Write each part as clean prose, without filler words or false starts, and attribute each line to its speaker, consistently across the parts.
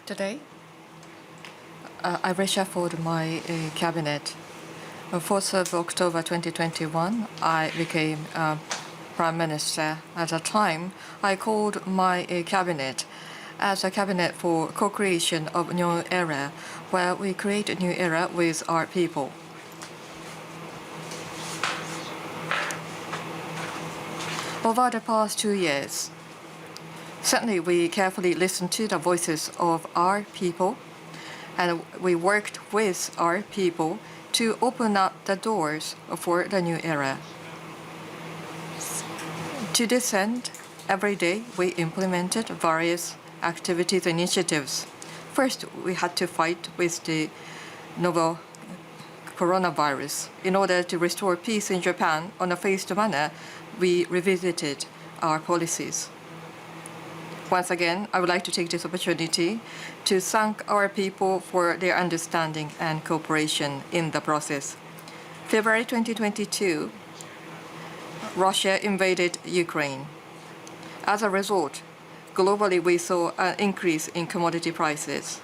Speaker 1: Today, I reshuffled my cabinet. On 4th of October 2021, I became Prime Minister. At the time, I called my cabinet as a cabinet for co-creation of a new era, where we create a new era with our people. Over the past 2 years, certainly we carefully listened to the voices of our people, and we worked with our people to open up the doors for the new era. To this end, every day we implemented various activities and initiatives. First, we had to fight with the novel coronavirus. In order to restore peace in Japan on a phased manner, we revisited our policies. Once again, I would like to take this opportunity to thank our people for their understanding and cooperation in the process. February 2022, Russia invaded Ukraine. As a result, globally we saw an increase in commodity prices.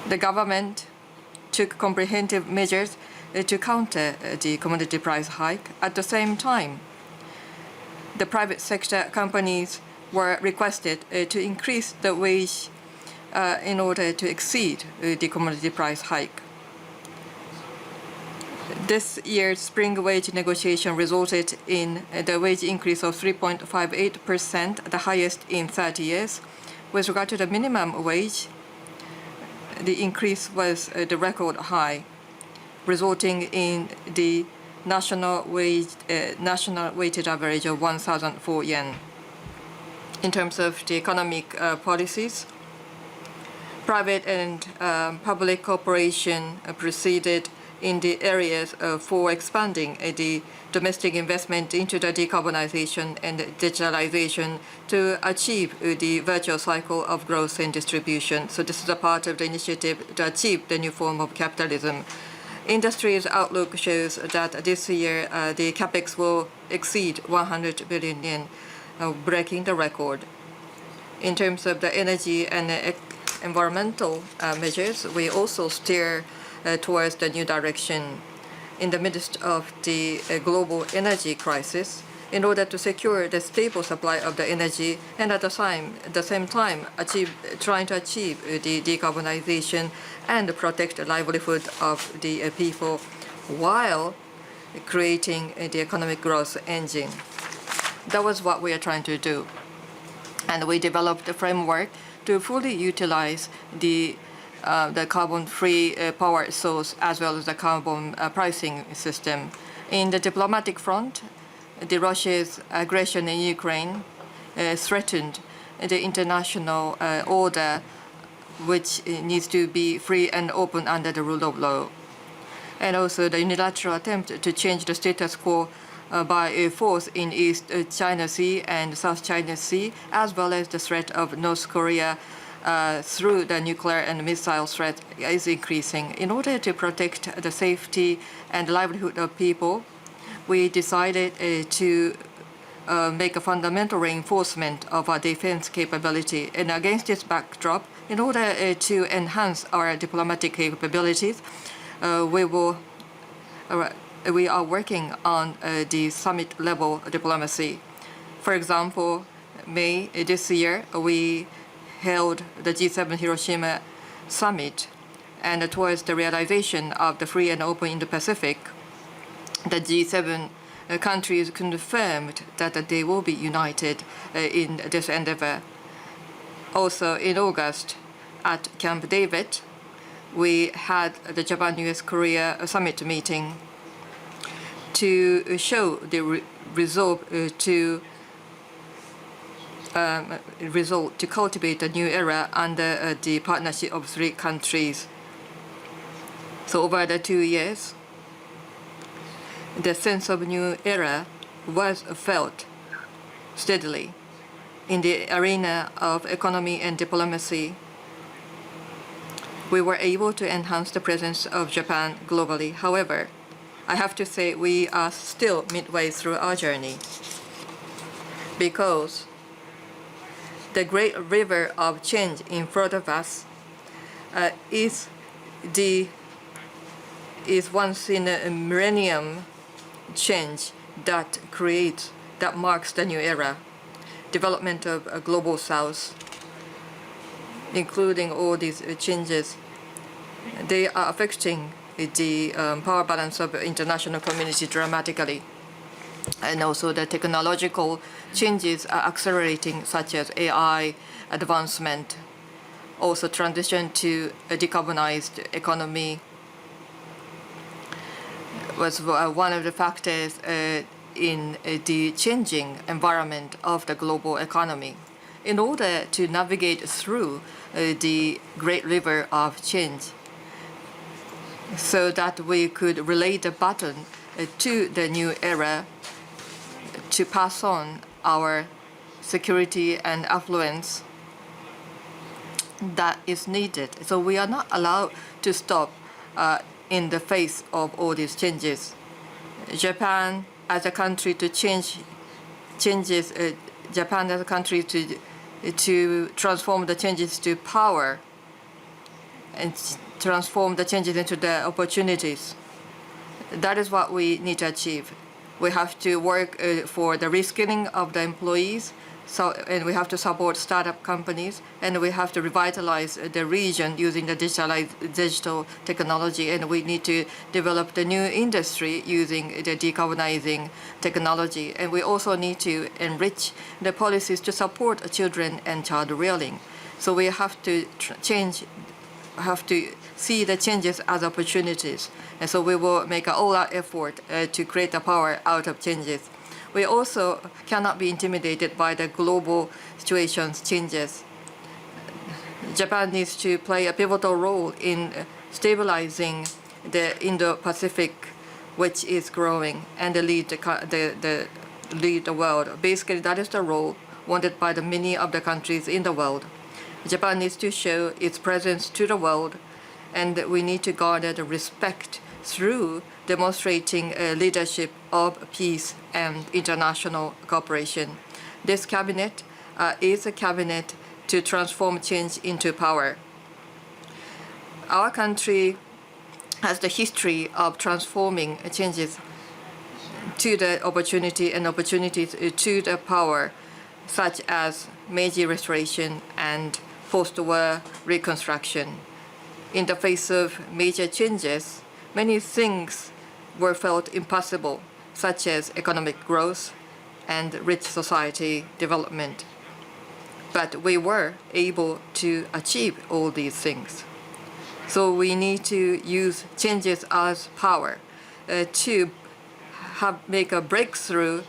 Speaker 1: The government took comprehensive measures to counter the commodity price hike. At the same time, the private sector companies were requested to increase the wage in order to exceed the commodity price hike. This year's spring wage negotiation resulted in the wage increase of 3.58%, the highest in 30 years. With regard to the minimum wage, the increase was the record high, resulting in the national weighted average of 1,004 yen. In terms of the economic policies, private and public cooperation proceeded in the areas for expanding the domestic investment into the decarbonization and digitalization to achieve the virtuous cycle of growth and distribution. So this is a part of the initiative to achieve the new form of capitalism. Industry's outlook shows that this year the capex will exceed 100 billion yen, breaking the record. In terms of the energy and environmental measures, we also steer towards the new direction. In the midst of the global energy crisis, in order to secure the stable supply of the energy and at the same time trying to achieve the decarbonization and protect the livelihood of the people while creating the economic growth engine. That was what we are trying to do. And we developed a framework to fully utilize the carbon-free power source as well as the carbon pricing system. In the diplomatic front, Russia's aggression in Ukraine threatened the international order, which needs to be free and open under the rule of law. And also the unilateral attempt to change the status quo by force in East China Sea and South China Sea, as well as the threat of North Korea through the nuclear and missile threat is increasing. In order to protect the safety and livelihood of people, we decided to make a fundamental reinforcement of our defense capability. And against this backdrop, in order to enhance our diplomatic capabilities, we are working on the summit-level diplomacy. For example, May this year, we held the G7 Hiroshima summit, and towards the realization of the free and open Indo-Pacific, the G7 countries confirmed that they will be united in this endeavor. Also, in August, at Camp David, we had the Japan-US-Korea summit meeting to show the resolve to cultivate a new era under the partnership of 3 countries. So over the 2 years, the sense of new era was felt steadily in the arena of economy and diplomacy. We were able to enhance the presence of Japan globally. However, I have to say we are still midway through our journey, because the great river of change in front of us is once in a millennium change that marks the new era. Development of a global south, including all these changes, they are affecting the power balance of the international community dramatically. And also the technological changes are accelerating, such as AI advancement, also transition to a decarbonized economy was one of the factors in the changing environment of the global economy. In order to navigate through the great river of change, so that we could relay the baton to the new era to pass on our security and affluence that is needed. So we are not allowed to stop in the face of all these changes. Japan as a country to Japan as a country to transform the changes to power and transform the changes into the opportunities. That is what we need to achieve. We have to work for the reskilling of the employees, and we have to support startup companies, and we have to revitalize the region using the digital technology, and we need to develop the new industry using the decarbonizing technology. And we also need to enrich the policies to support children and child rearing. So we have to see the changes as opportunities. And so we will make an all-out effort to create the power out of changes. We also cannot be intimidated by the global situations changes. Japan needs to play a pivotal role in stabilizing the Indo-Pacific, which is growing, and lead the world. Basically, that is the role wanted by the many of the countries in the world. Japan needs to show its presence to the world, and we need to garner the respect through demonstrating leadership of peace and international cooperation. This cabinet is a cabinet to transform change into power. Our country has the history of transforming changes to the opportunity and opportunities to the power, such as Meiji Restoration and post-war reconstruction. In the face of major changes, many things were felt impossible, such as economic growth and rich society development. But we were able to achieve all these things. So we need to use changes as power to make a breakthrough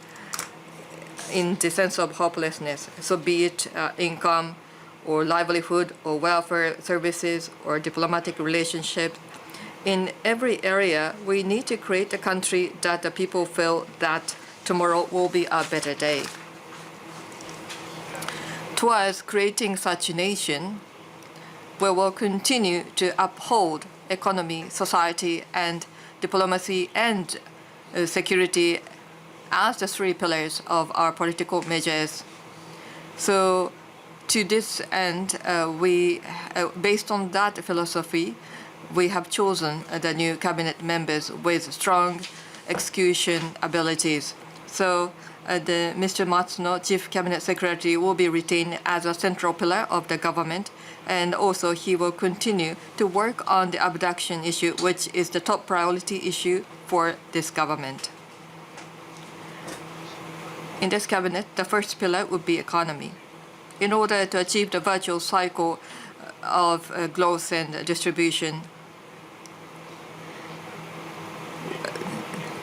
Speaker 1: in the sense of hopelessness. So be it income or livelihood or welfare services or diplomatic relationships. In every area, we need to create a country that the people feel that tomorrow will be a better day. Towards creating such a nation, we will continue to uphold economy, society, and diplomacy and security as the three pillars of our political measures. So to this end, based on that philosophy, we have chosen the new cabinet members with strong execution abilities. So Mr. Matsuno, Chief Cabinet Secretary, will be retained as a central pillar of the government, and also he will continue to work on the abduction issue, which is the top priority issue for this government. In this cabinet, the first pillar would be economy. In order to achieve the virtuous cycle of growth and distribution,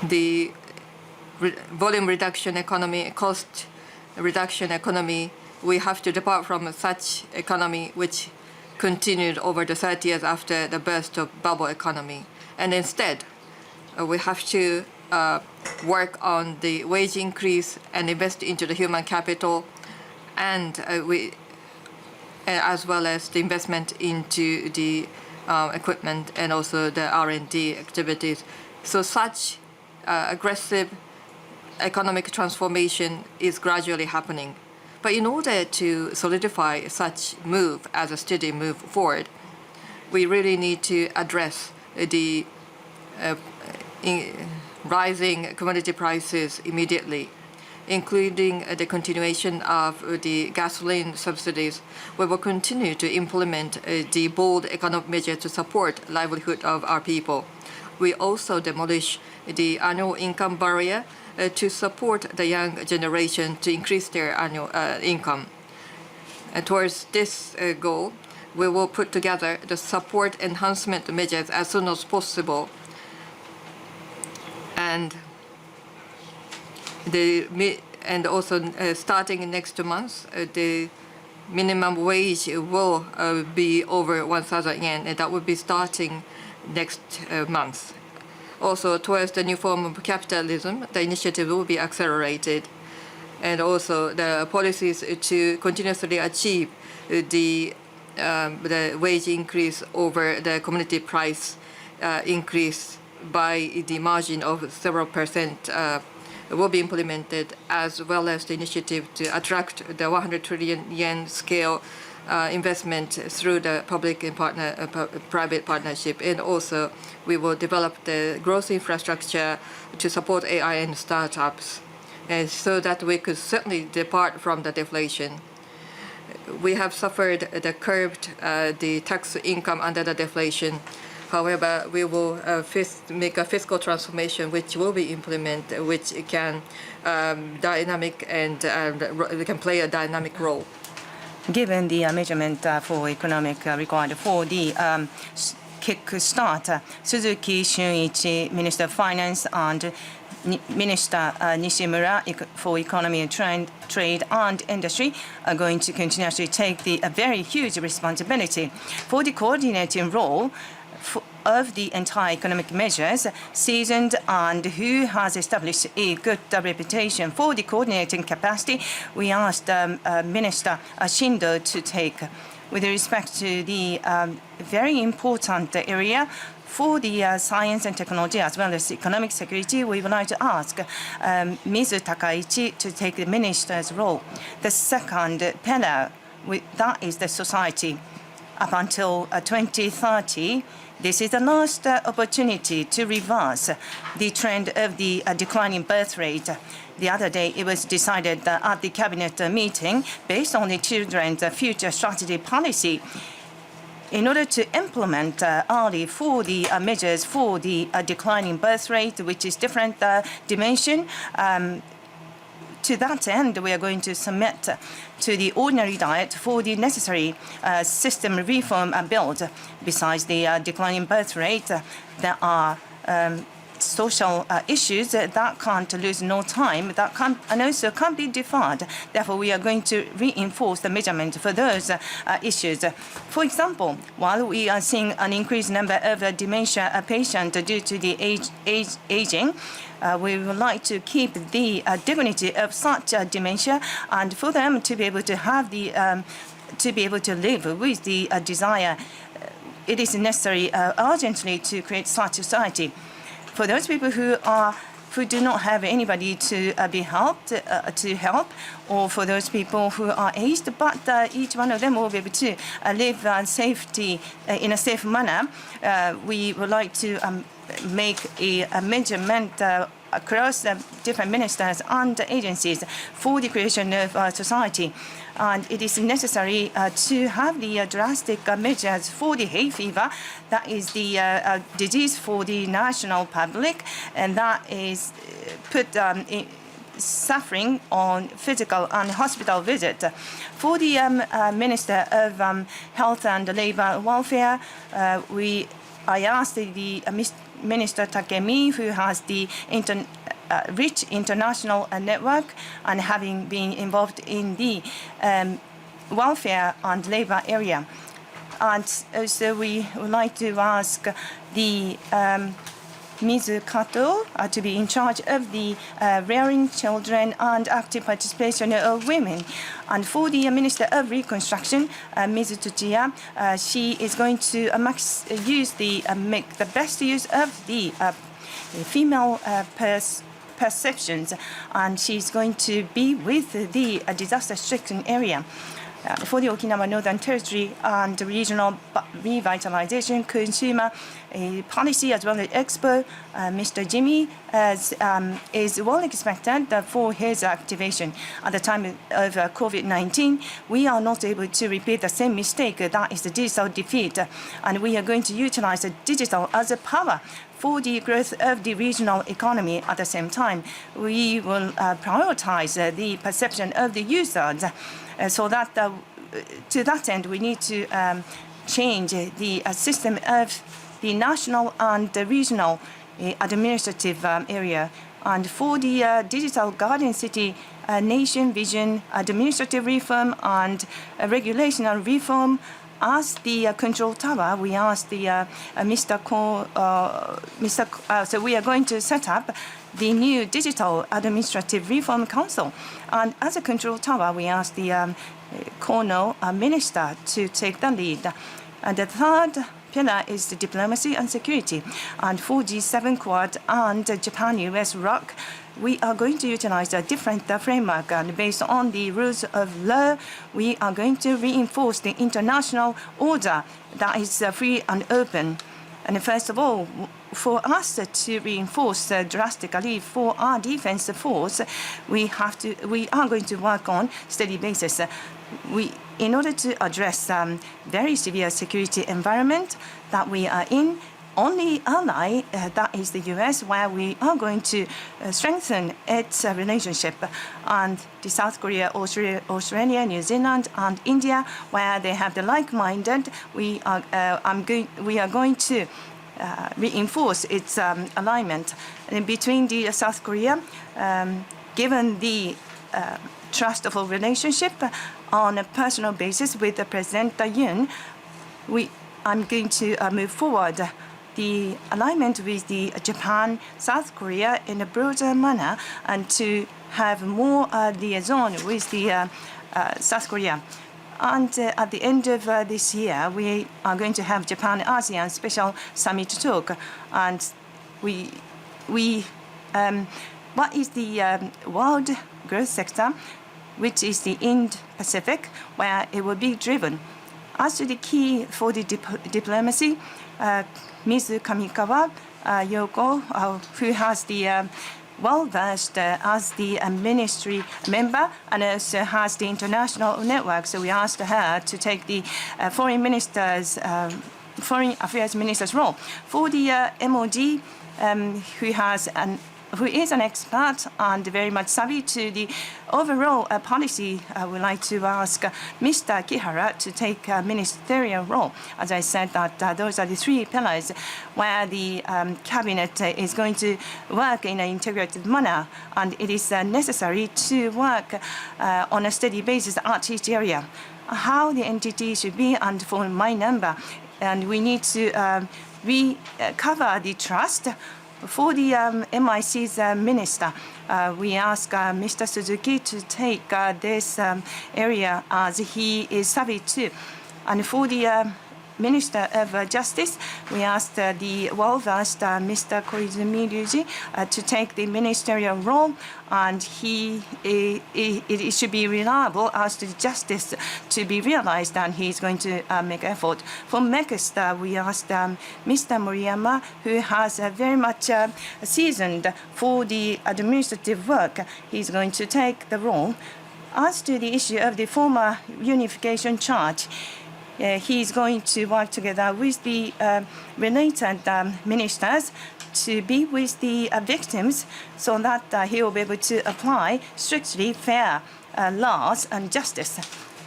Speaker 1: the volume reduction economy, cost reduction economy, we have to depart from such economy which continued over the 30 years after the burst of bubble economy. And instead, we have to work on the wage increase and invest into the human capital, and as well as the investment into the equipment and also the R&D activities. So such aggressive economic transformation is gradually happening. But in order to solidify such move as a steady move forward, we really need to address the rising commodity prices immediately, including the continuation of the gasoline subsidies. We will continue to implement the bold economic measures to support livelihood of our people. We also demolish the annual income barrier to support the young generation to increase their annual income. And towards this goal, we will put together the support enhancement measures as soon as possible. And also starting next month, the minimum wage will be over 1,000 yen, and that will be starting next month. Also, towards the new form of capitalism, the initiative will be accelerated, and also the policies to continuously achieve the wage increase over the commodity price increase by the margin of several percent will be implemented, as well as the initiative to attract the 100 trillion yen scale investment through the public and private partnership. And also, we will develop the growth infrastructure to support AI and startups, so that we could certainly depart from the deflation. We have suffered the curbed the tax income under the deflation. However, we will make a fiscal transformation which will be implemented, which can dynamic and can play a dynamic role.
Speaker 2: Given the measurement for economic required for the kick-start, Suzuki Shunichi, Minister of Finance, and Minister Nishimura for Economy and Trade and Industry are going to continuously take the very huge responsibility for the coordinating role of the entire economic measures, seasoned and who has established a good reputation for the coordinating capacity. We asked Minister Shindo to take, with respect to the very important area for the science and technology as well as economic security, we would like to ask Ms. Takaichi to take the minister's role. The second pillar, that is the society. Up until 2030, this is the last opportunity to reverse the trend of the declining birth rate. The other day, it was decided at the cabinet meeting, based on the children's future strategy policy, in order to implement early for the measures for the declining birth rate, which is different dimension. To that end, we are going to submit to the ordinary diet for the necessary system reform build. Besides the declining birth rate, there are social issues that can't lose no time, that can't, and also can't be deferred. Therefore, we are going to reinforce the measurement for those issues. For example, while we are seeing an increased number of dementia patients due to the aging, we would like to keep the dignity of such dementia, and for them to be able to have the to be able to live with the desire. It is necessary urgently to create such society. For those people who do not have anybody to be helped to help, or for those people who are aged, but each one of them will be able to live safety in a safe manner, we would like to make a measurement across different ministers and agencies for the creation of society. And it is necessary to have the drastic measures for the hay fever. That is the disease for the national public, and that is put suffering on physical and hospital visit. For the Minister of Health and Labour Welfare, I asked the Minister Takemi, who has the rich international network and having been involved in the welfare and labor area. And also we would like to ask the Ms. Kato to be in charge of the rearing children and active participation of women. And for the Minister of Reconstruction, Ms. Tsuchiya, she is going to make the best use of the female perceptions, and she's going to be with the disaster-stricken area. For the Okinawa Northern Territory and regional revitalization, consumer policy as well as Expo, Mr. Jimmy is well expected for his activation. At the time of COVID-19, we are not able to repeat the same mistake, that is the digital defeat, and we are going to utilize the digital as a power for the growth of the regional economy. At the same time, we will prioritize the perception of the users. So that to that end, we need to change the system of the national and the regional administrative area. And for the digital garden city nation vision, administrative reform and regulational reform, as the control tower, we asked the so we are going to set up the new Digital Administrative Reform Council. And as a control tower, we asked the Kono minister to take the lead. And the third pillar is the diplomacy and security. And for G7 Quad and Japan-US ROC, we are going to utilize a different framework, and based on the rules of law, we are going to reinforce the international order that is free and open. And first of all, for us to reinforce drastically for our defense force, we are going to work on steady basis. In order to address very severe security environment that we are in, only ally, that is the US, where we are going to strengthen its relationship, and the South Korea, Australia, New Zealand, and India, where they have the like-minded, we are going to reinforce its alignment. And between the South Korea, given the trustful relationship on a personal basis with the President Yoon, I'm going to move forward the alignment with the Japan, South Korea in a broader manner, and to have more liaison with the South Korea. And at the end of this year, we are going to have Japan-ASEAN Special Summit talk. And what is the world growth sector, which is the Indo-Pacific, where it will be driven. As to the key for the diplomacy, Ms. Kamikawa Yoko, who has the well-versed as the ministry member and also has the international network. So we asked her to take the foreign affairs minister's role. For the MOD, who is an expert and very much savvy to the overall policy, I would like to ask Mr. Kihara to take a ministerial role. As I said, that those are the three pillars where the cabinet is going to work in an integrated manner, and it is necessary to work on a steady basis at each area. How the entity should be, and for my number, and we need to recover the trust. For the MIC's minister, we ask Mr. Suzuki to take this area as he is savvy to. And for the Minister of Justice, we asked the well-versed Mr. Koizumi Ryuji to take the ministerial role, and it should be reliable as to justice to be realized, and he's going to make effort. For next, we asked Mr. Moriyama, who has very much seasoned for the administrative work. He's going to take the role. As to the issue of the former unification charge, he's going to work together with the related ministers to be with the victims, so that he will be able to apply strictly fair laws and justice.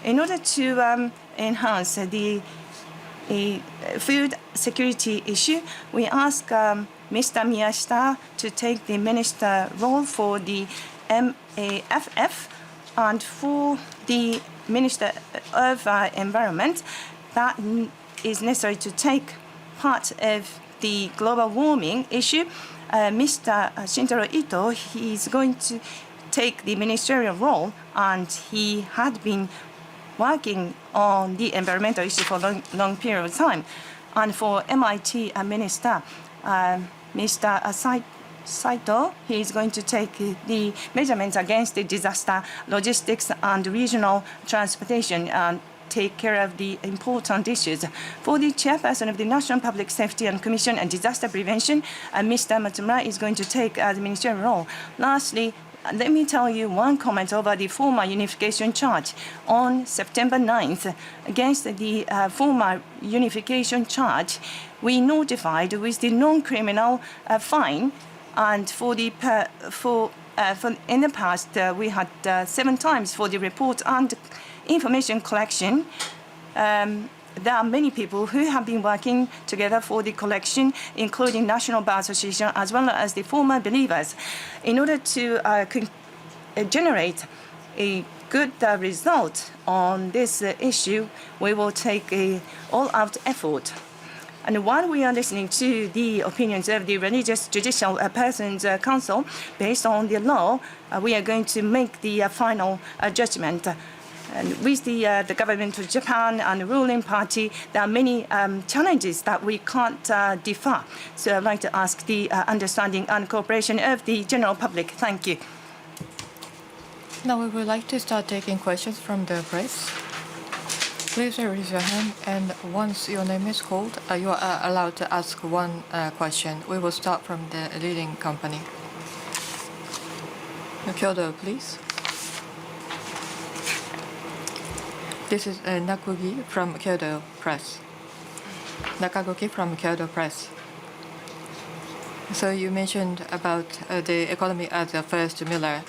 Speaker 2: In order to enhance the food security issue, we ask Mr. Miyashita to take the minister role for the MAFF, and for the Minister of Environment, that is necessary to take part of the global warming issue. Mr. Shintaro Ito, he is going to take the ministerial role, and he had been working on the environmental issue for a long period of time. And for MIT Minister, Mr. Saito, he is going to take the measurements against the disaster, logistics, and regional transportation and take care of the important issues. For the chairperson of the National Public Safety and Commission and Disaster Prevention, Mr. Matsumura is going to take the ministerial role. Lastly, let me tell you one comment over the former unification charge. On September 9th, against the former unification charge, we notified with the non-criminal fine. And for in the past, we had 7 times for the report and information collection. There are many people who have been working together for the collection, including National Bar Association as well as the former believers. In order to generate a good result on this issue, we will take an all-out effort. And while we are listening to the opinions of the Religious Judicial Persons Council, based on the law, we are going to make the final judgment. And with the government of Japan and the ruling party, there are many challenges that we can't defer. So I'd like to ask the understanding and cooperation of the general public. Thank you.
Speaker 1: Now we would like to start taking questions from the press. Please raise your hand, and once your name is called, you are allowed to ask one question. We will start from the leading company. Kyodo, please. This is Nakagoki from Kyodo Press. Nakagoki from Kyodo Press. So you mentioned about the economy as a first pillar.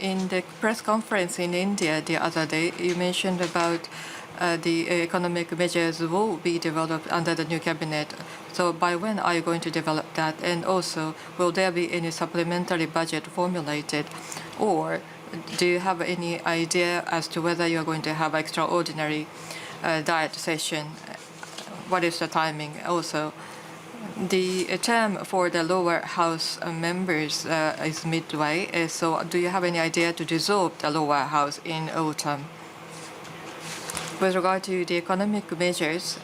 Speaker 1: In the press conference in India the other day, you mentioned about the economic measures will be developed under the new cabinet. So by when are you going to develop that? And also, will there be any supplementary budget formulated? Or do you have any idea as to whether you are going to have extraordinary diet session? What is the timing? Also, the term for the lower house members is midway. So do you have any idea to dissolve the lower house in autumn? With regard to the economic measures,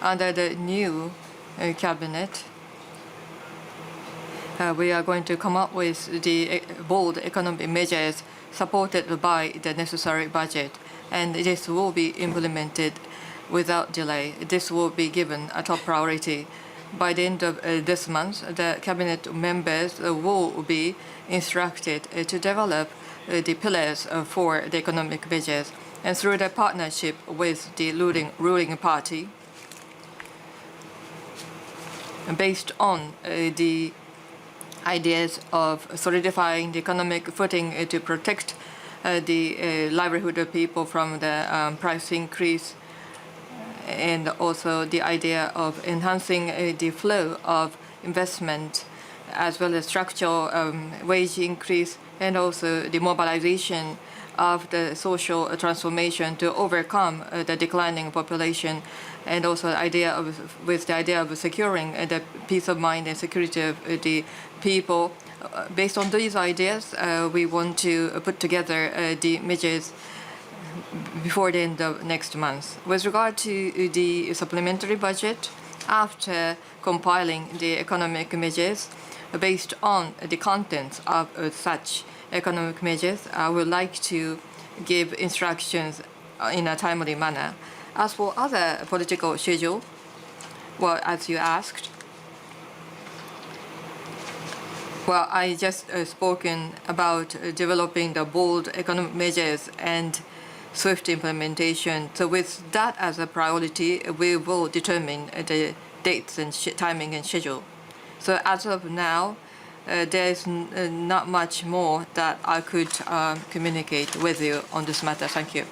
Speaker 1: under the new cabinet, we are going to come up with the bold economic measures supported by the necessary budget, and this will be implemented without delay. This will be given a top priority. By the end of this month, the cabinet members will be instructed to develop the pillars for the economic measures, and through the partnership with the ruling party, based on the ideas of solidifying the economic footing to protect the livelihood of people from the price increase, and also the idea of enhancing the flow of investment, as well as structural wage increase, and also the mobilization of the social transformation to overcome the declining population, and also with the idea of securing the peace of mind and security of the people. Based on these ideas, we want to put together the measures before the end of next month. With regard to the supplementary budget, after compiling the economic measures, based on the contents of such economic measures, I would like to give instructions in a timely manner. As for other political schedule, well, as you asked, well, I just spoken about developing the bold economic measures and swift implementation. So with that as a priority, we will determine the dates and timing and schedule. So as of now, there is not much more that I could communicate with you on this matter. Thank you.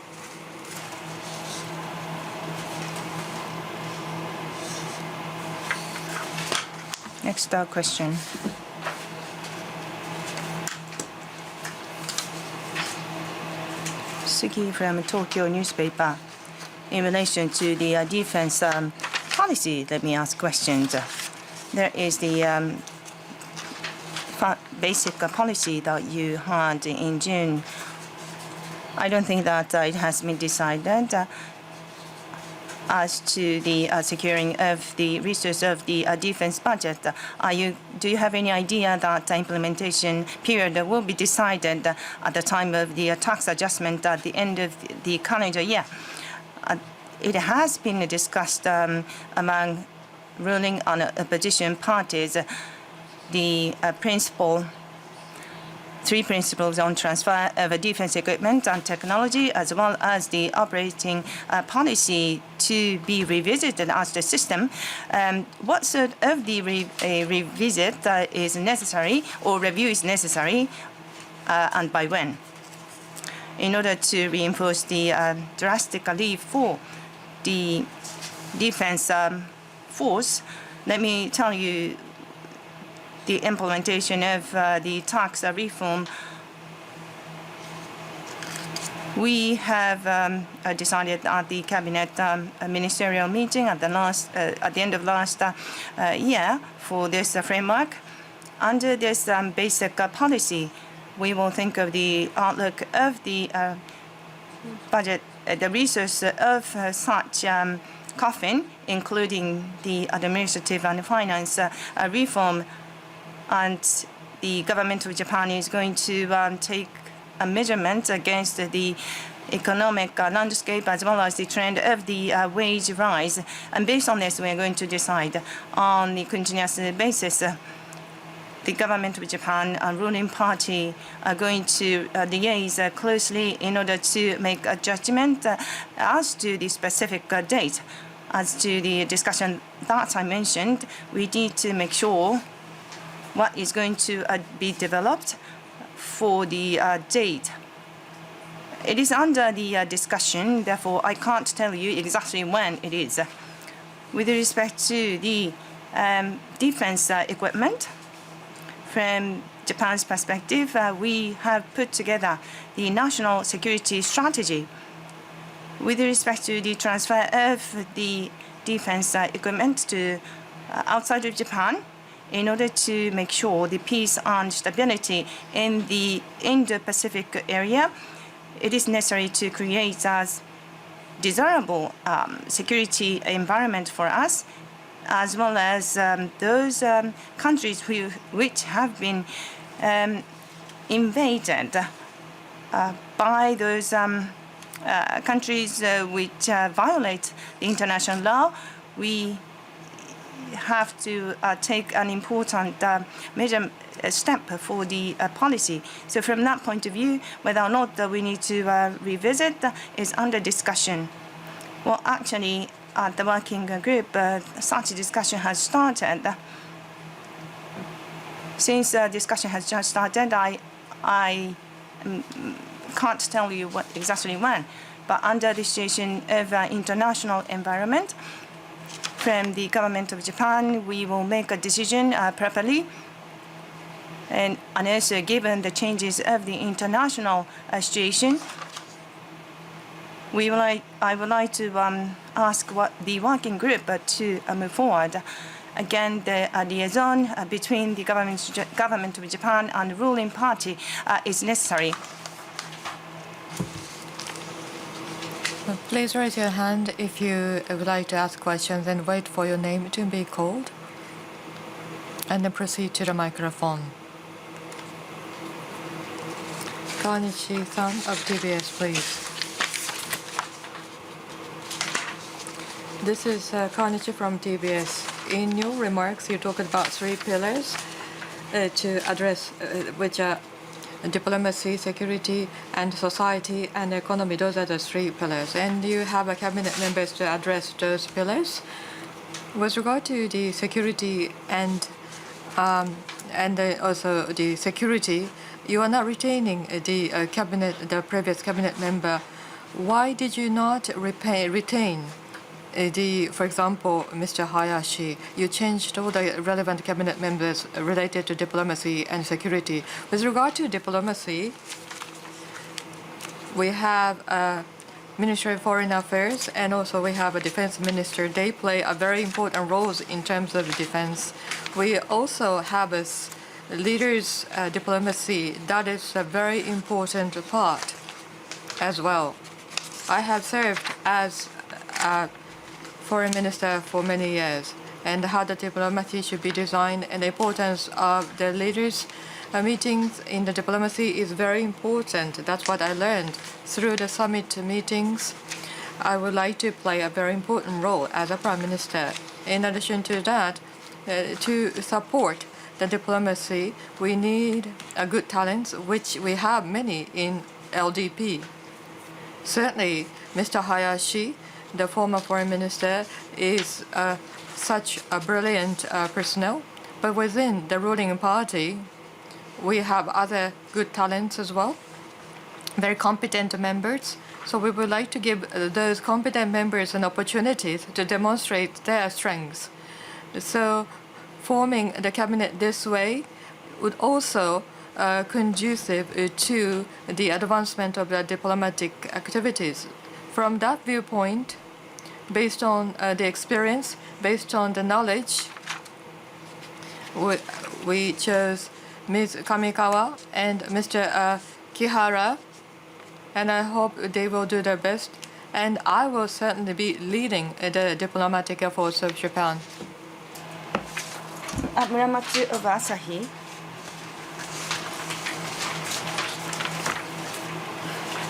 Speaker 2: Next question. Sugi from Tokyo newspaper. In relation to the defense policy, let me ask questions. There is the basic policy that you had in June. I don't think that it has been decided. as to the securing of the resource of the defense budget. Do you have any idea that the implementation period will be decided at the time of the tax adjustment at the end of the calendar year? It has been discussed among ruling and opposition parties. The three principles on transfer of defense equipment and technology, as well as the operating policy to be revisited as the system. What sort of the revisit is necessary or review is necessary, and by when? In order to reinforce the drastic relief for the defense force, let me tell you the implementation of the tax reform. We have decided at the cabinet ministerial meeting at the end of last year for this framework. Under this basic policy, we will think of the outlook of the budget, the resource of such coffin, including the administrative and finance reform. And the government of Japan is going to take a measurement against the economic landscape as well as the trend of the wage rise. And based on this, we are going to decide on the continuous basis. The government of Japan and ruling party are going to liaise closely in order to make a judgment as to the specific date. As to the discussion that I mentioned, we need to make sure what is going to be developed for the date. It is under the discussion, therefore I can't tell you exactly when it is. With respect to the defense equipment, from Japan's perspective, we have put together the national security strategy. With respect to the transfer of the defense equipment to outside of Japan, in order to make sure the peace and stability in the Indo-Pacific area, it is necessary to create a desirable security environment for us, as well as those countries which have been invaded by those countries which violate the international law. We have to take an important major step for the policy. So from that point of view, whether or not we need to revisit is under discussion. Well, actually, at the working group, such a discussion has started. Since discussion has just started, I can't tell you exactly when, but under the situation of international environment, from the government of Japan, we will make a decision properly. And also, given the changes of the international situation, I would like to ask the working group to move forward. Again, the liaison between the government of Japan and the ruling party is necessary.
Speaker 1: Please raise your hand if you would like to ask questions and wait for your name to be called. And then proceed to the microphone. Kanichi-san of TBS, please. This is Kanichi from TBS. In your remarks, you talked about three pillars to address, which are diplomacy, security, and society and economy. Those are the three pillars. And you have a cabinet members to address those pillars. With regard to the security and also the security, you are not retaining the previous cabinet member. Why did you not retain for example, Mr. Hayashi? You changed all the relevant cabinet members related to diplomacy and security. With regard to diplomacy, we have a Ministry of Foreign Affairs and also we have a defense minister. They play a very important roles in terms of defense. We also have a leaders diplomacy. That is a very important part as well. I have served as foreign minister for many years, and how the diplomacy should be designed, and the importance of the leaders' meetings in the diplomacy is very important. That's what I learned through the summit meetings. I would like to play a very important role as a prime minister. In addition to that, to support the diplomacy, we need good talents, which we have many in LDP. Certainly, Mr. Hayashi, the former foreign minister, is such a brilliant personnel. But within the ruling party, we have other good talents as well, very competent members. So we would like to give those competent members an opportunity to demonstrate their strengths. So forming the cabinet this way would also conducive to the advancement of the diplomatic activities. From that viewpoint, based on the experience, based on the knowledge, we chose Ms. Kamikawa and Mr. Kihara, and I hope they will do their best. And I will certainly be leading the diplomatic efforts of Japan.
Speaker 2: Muramatsu of Asahi.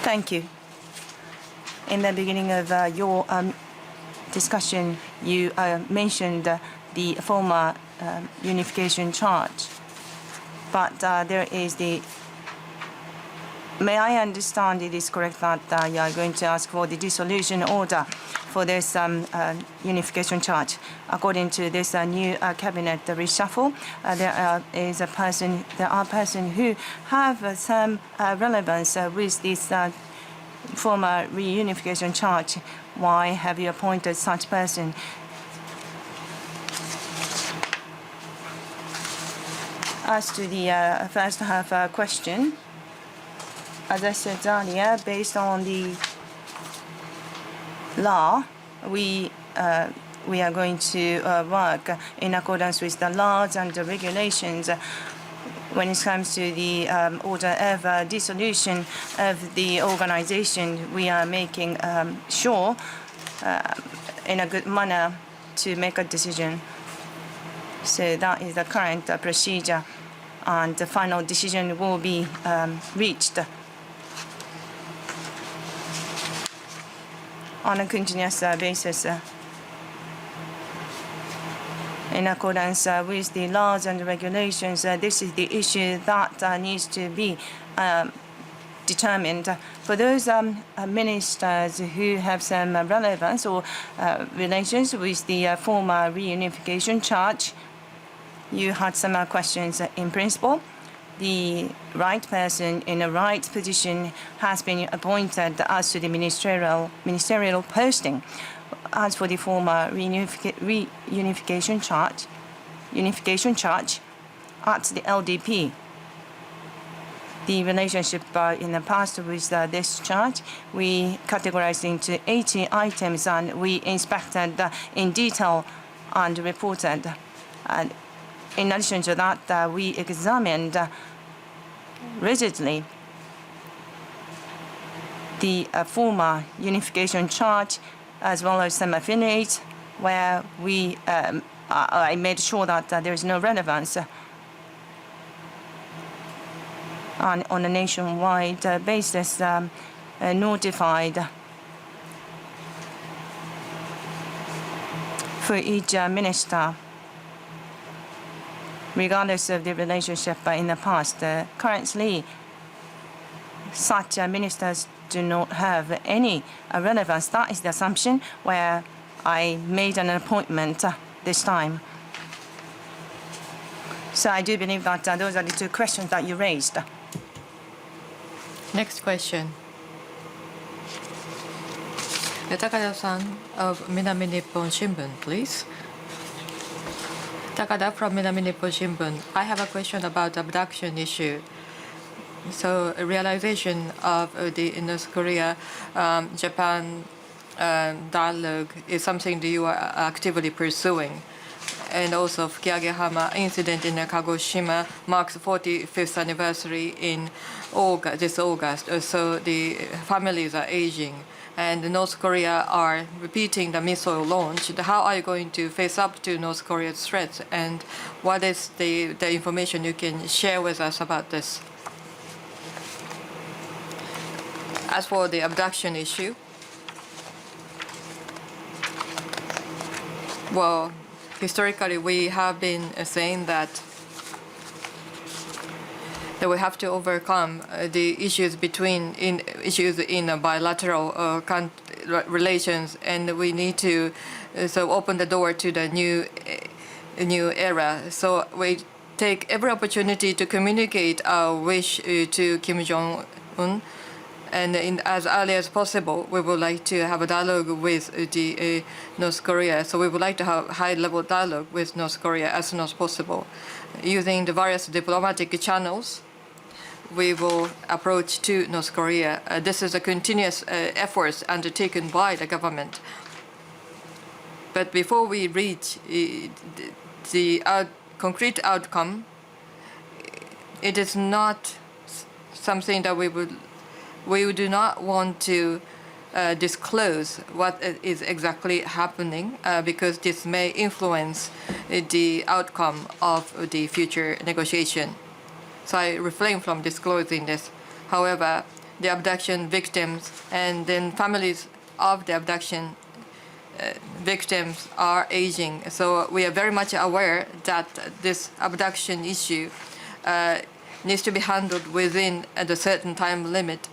Speaker 2: Thank you. In the beginning of your discussion, you mentioned the former unification charge. But there is the... May I understand it is correct that you are going to ask for the dissolution order for this unification charge? According to this new cabinet reshuffle, there are persons who have some relevance with this former reunification charge. Why have you appointed such person? As to the first half question, as I said earlier, based on the law, we are going to work in accordance with the laws and the regulations. When it comes to the order of dissolution of the organization, we are making sure in a good manner to make a decision. So that is the current procedure, and the final decision will be reached on a continuous basis in accordance with the laws and regulations. This is the issue that needs to be determined. For those ministers who have some relevance or relations with the former reunification charge, you had some questions. In principle, the right person in the right position has been appointed as to the ministerial posting. As for the former unification charge at the LDP, the relationship in the past with this charge, we categorized into 80 items, and we inspected in detail and reported. And in addition to that, we examined rigidly the former unification charge as well as some affiliates, where I made sure that there is no relevance. And on a nationwide basis, notified for each minister, regardless of the relationship in the past. Currently, such ministers do not have any relevance. That is the assumption where I made an appointment this time. So I do believe that those are the two questions that you raised.
Speaker 1: Next question. Takada-san of Minami Nippon Shimbun, please. Takada from Minami Nippon Shimbun. I have a question about the abduction issue. So a realization of the North Korea Japan dialogue is something that you are actively pursuing. And also Fukiagehama incident in Kagoshima marks 45th anniversary in this August. So the families are aging. and North Korea are repeating the missile launch, how are you going to face up to North Korea's threats, and what is the information you can share with us about this? As for the abduction issue, well, historically we have been saying that we have to overcome the issues in bilateral relations, and we need to open the door to the new era. So we take every opportunity to communicate our wish to Kim Jong-un, and as early as possible, we would like to have a dialogue with the North Korea. So we would like to have high-level dialogue with North Korea as soon as possible, using the various diplomatic channels. We will approach to North Korea. This is a continuous effort undertaken by the government. But before we reach the concrete outcome, it is not something that we do not want to disclose what is exactly happening because this may influence the outcome of the future negotiation. So I refrain from disclosing this. However, the abduction victims and then families of the abduction victims are aging. So we are very much aware that this abduction issue needs to be handled within a certain time limit.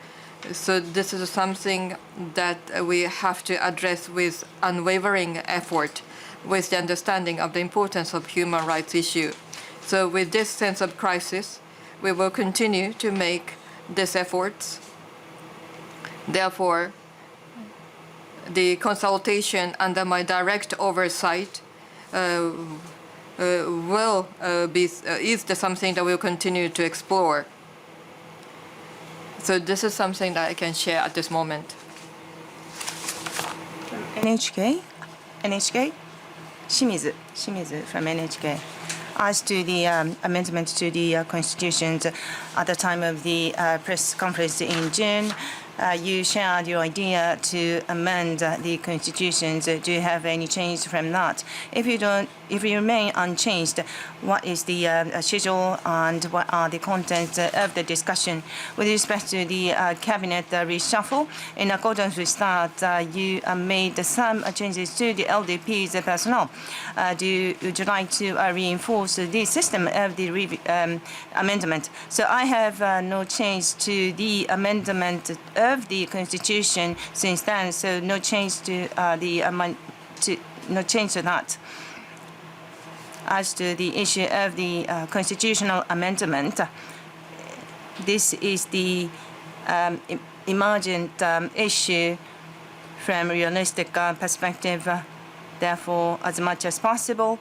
Speaker 1: So this is something that we have to address with unwavering effort, with the understanding of the importance of human rights issue. So with this sense of crisis, we will continue to make these efforts. Therefore, the consultation under my direct oversight is something that we'll continue to explore. So this is something that I can share at this moment.
Speaker 2: NHK, 清水 from NHK. As to the amendment to the constitutions, at the time of the press conference in June, you shared your idea to amend the constitutions. Do you have any change from that? If you remain unchanged, what is the schedule and what are the contents of the discussion? With respect to the cabinet reshuffle, in accordance with that, you made some changes to the LDP's personnel. Would you like to reinforce the system of the amendment? So I have no change to the amendment of the constitution since then. So no change to no change to that. As to the issue of the constitutional amendment, this is the emergent issue from realistic perspective. Therefore, as much as possible,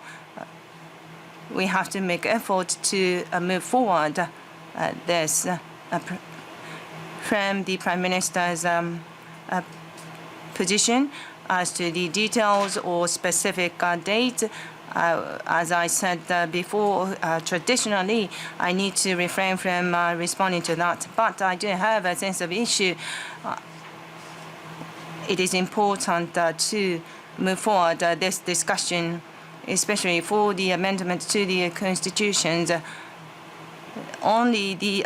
Speaker 2: we have to make effort to move forward this from the Prime Minister's position. As to the details or specific date, as I said before, traditionally, I need to refrain from responding to that. But I do have a sense of issue. It is important to move forward this discussion, especially for the amendment to the constitutions. Only the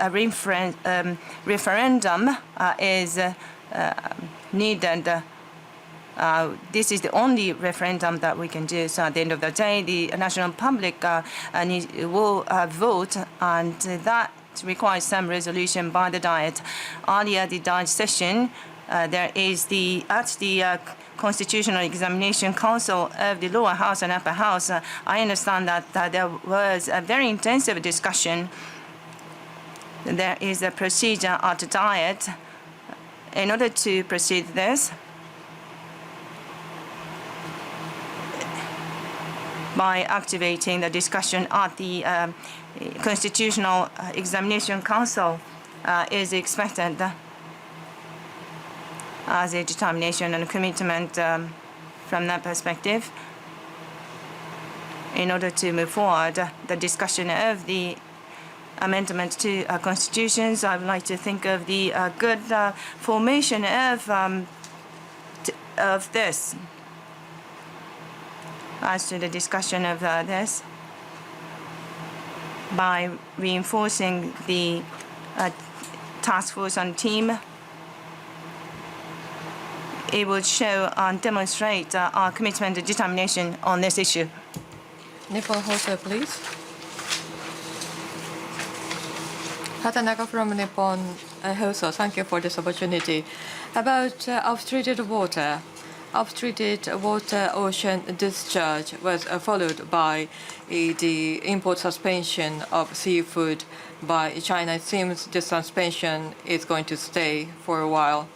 Speaker 2: referendum is needed. This is the only referendum that we can do. So at the end of the day, the national public will vote, and that requires some resolution by the Diet. Earlier, the Diet session, there is at the Constitutional Examination Council of the lower house and upper house. I understand that there was a very intensive discussion. There is a procedure at the Diet. In order to proceed this, by activating the discussion at the Constitutional Examination Council is expected as a determination and commitment from that perspective. In order to move forward the discussion of the amendment to constitutions, I would like to think of the good formation of of this, as to the discussion of this, by reinforcing the task force on team, it would show and demonstrate our commitment and determination on this issue.
Speaker 1: Nippon Hoso, please. Hatanaka from Nippon Hoso. Thank you for this opportunity. About untreated water. Untreated water ocean discharge was followed by the import suspension of seafood by China. It seems this suspension is going to stay for a while.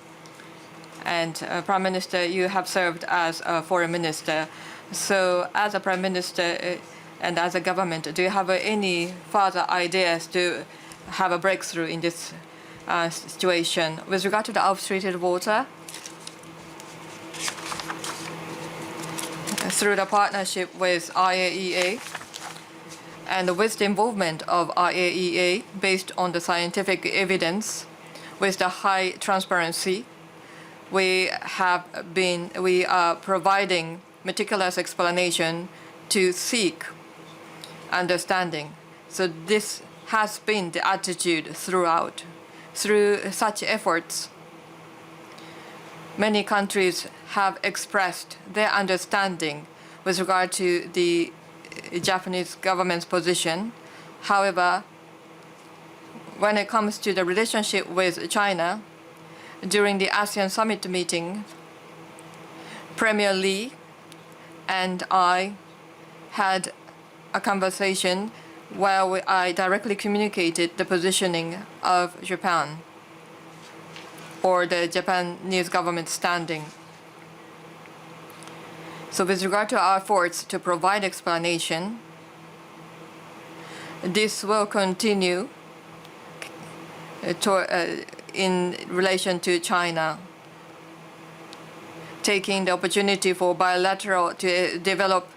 Speaker 1: And Prime Minister, you have served as a foreign minister. So as a Prime Minister and as a government, do you have any further ideas to have a breakthrough in this situation? With regard to the untreated water, through the partnership with IAEA and with the involvement of IAEA based on the scientific evidence with the high transparency, we are providing meticulous explanation to seek understanding. So this has been the attitude throughout. Through such efforts, many countries have expressed their understanding with regard to the Japanese government's position. However, when it comes to the relationship with China, during the ASEAN summit meeting, Premier Lee and I had a conversation where I directly communicated the positioning of Japan or the Japanese government standing. So with regard to our efforts to provide explanation, this will continue in relation to China, taking the opportunity for bilateral to develop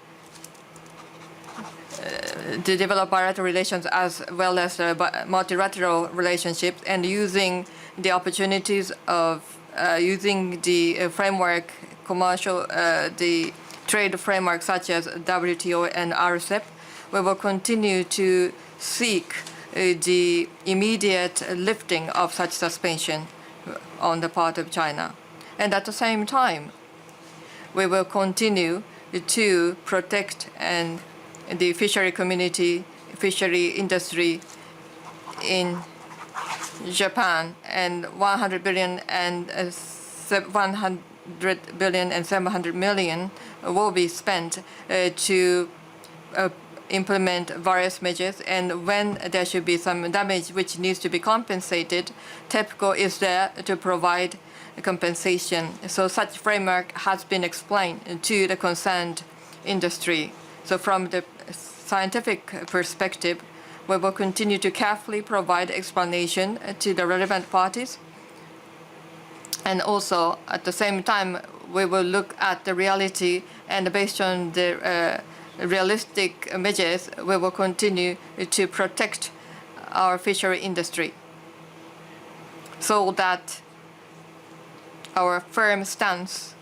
Speaker 1: bilateral relations as well as multilateral relationships, and using the opportunities of using the framework, the trade framework such as WTO and RCEP. We will continue to seek the immediate lifting of such suspension on the part of China. And at the same time, we will continue to protect the fishery community, fishery industry in Japan, and 100 billion and 700 million will be spent to implement various measures. And when there should be some damage which needs to be compensated, TEPCO is there to provide compensation. So such framework has been explained to the concerned industry. So from the scientific perspective, we will continue to carefully provide explanation to the relevant parties. And also, at the same time, we will look at the reality, and based on the realistic measures, we will continue to protect our fishery industry so that our firm stance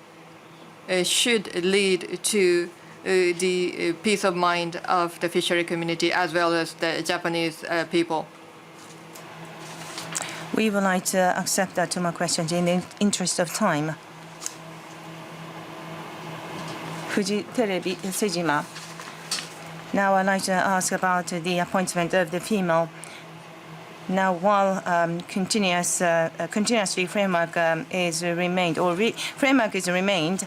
Speaker 1: should lead to the peace of mind of the fishery community as well as the Japanese people.
Speaker 2: We would like to accept that 2 more questions in the interest of time. Fuji Telebi, Sejima. Now I'd like to ask about the appointment of the female. Now, while continuously framework is remained, framework is remained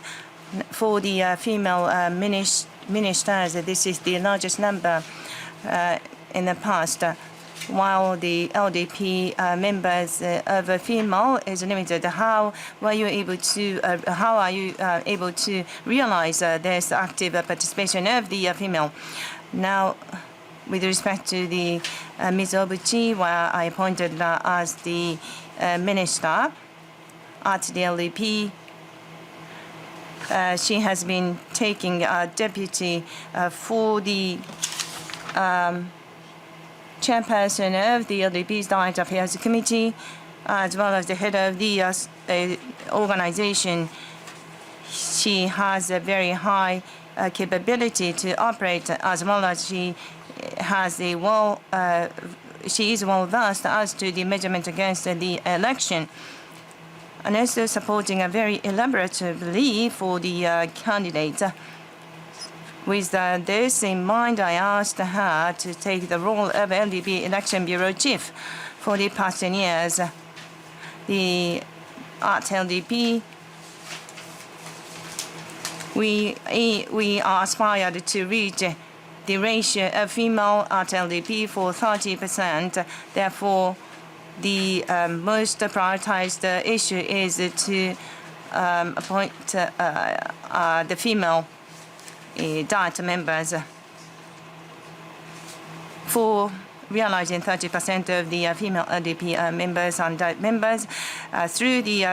Speaker 2: for the female ministers, this is the largest number in the past. While the LDP members of a female is limited, how are you able to realize this active participation of the female? Now, with respect to the Ms. Obuchi, where I appointed as the minister at the LDP, she has been taking a deputy for the chairperson of the LDP's Direct Affairs Committee, as well as the head of the organization. she has a very high capability to operate, as well as she has a she is well versed as to the measurement against the election, and also supporting a very elaborate belief for the candidate. With this in mind, I asked her to take the role of LDP Election Bureau Chief. For the past 10 years, at LDP, we are aspired to reach the ratio of female at LDP for 30%. Therefore, the most prioritized issue is to appoint the female Diet members. For realizing 30% of the female LDP members and Diet members, through the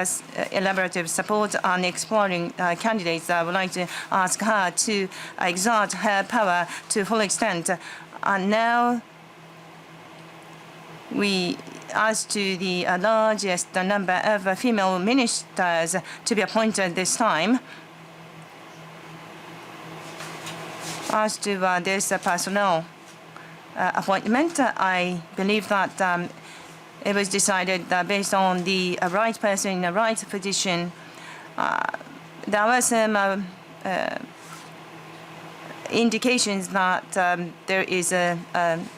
Speaker 2: elaborative support on exploring candidates, I would like to ask her to exert her power to full extent. And now, as to the largest number of female ministers to be appointed this time, as to this personnel appointment, I believe that it was decided that based on the right person in the right position. There were some indications that there is a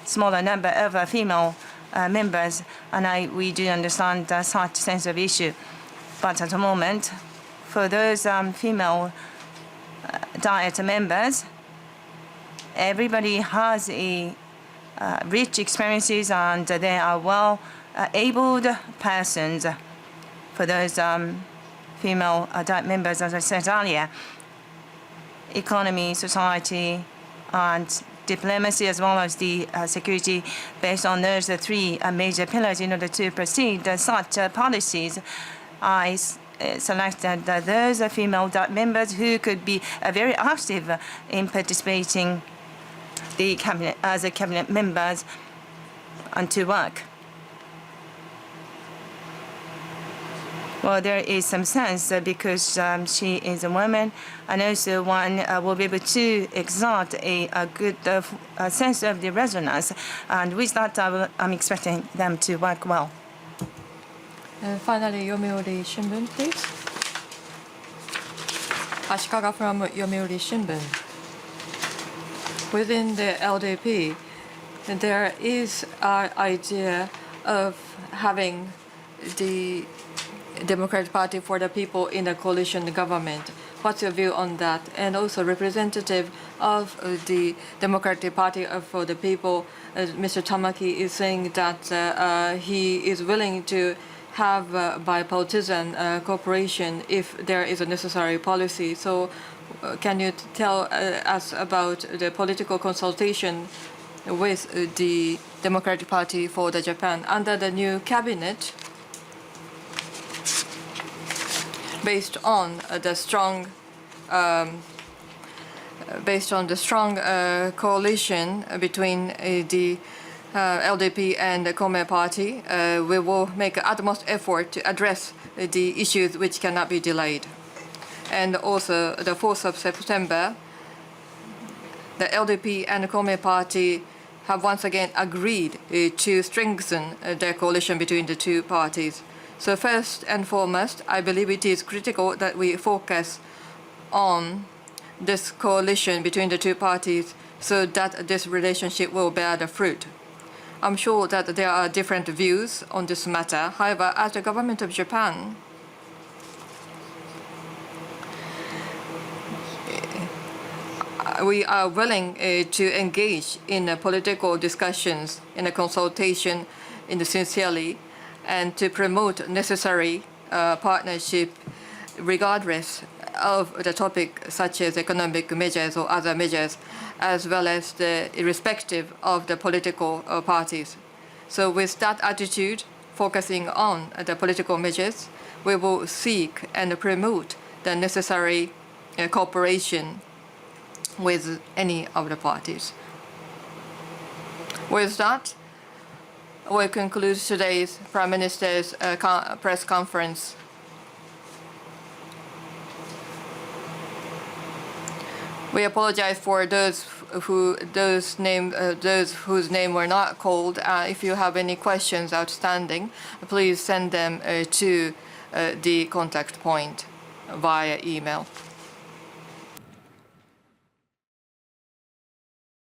Speaker 2: smaller number of female members, and we do understand such sensitive issue. But at the moment, for those female Diet members, everybody has rich experiences and they are well-abled persons. For those female Diet members, as I said earlier, economy, society, and diplomacy, as well as the security, based on those three major pillars in order to proceed such policies. I selected those female Diet members who could be very active in participating the cabinet as a cabinet members and to work. Well, there is some sense because she is a woman, and also one will be able to exert a good sense of the resonance. And with that, I'm expecting them to work well.
Speaker 1: And finally, Yomiuri Shimbun, please. Ashikaga from Yomiuri Shimbun. Within the LDP, there is an idea of having the Democratic Party for the People in the coalition government. What's your view on that? And also, representative of the Democratic Party for the People, Mr. Tamaki, is saying that he is willing to have bipartisan cooperation if there is a necessary policy. So, can you tell us about the political consultation with the Democratic Party for the Japan under the new cabinet, based on the strong coalition between the LDP and the Kome Party? We will make utmost effort to address the issues which cannot be delayed. And also, the 4th of September, the LDP and the Kome Party have once again agreed to strengthen the coalition between the two parties. So first and foremost, I believe it is critical that we focus on this coalition between the two parties so that this relationship will bear the fruit. I'm sure that there are different views on this matter. However, as the government of Japan, we are willing to engage in political discussions, in a consultation, sincerely, and to promote necessary partnership regardless of the topic, such as economic measures or other measures, as well as irrespective of the political parties. So with that attitude, focusing on the political measures, we will seek and promote the necessary cooperation with any of the parties. With that, we conclude today's Prime Minister's press conference. We apologize for those whose name were not called. If you have any questions outstanding, please send them to the contact point via email.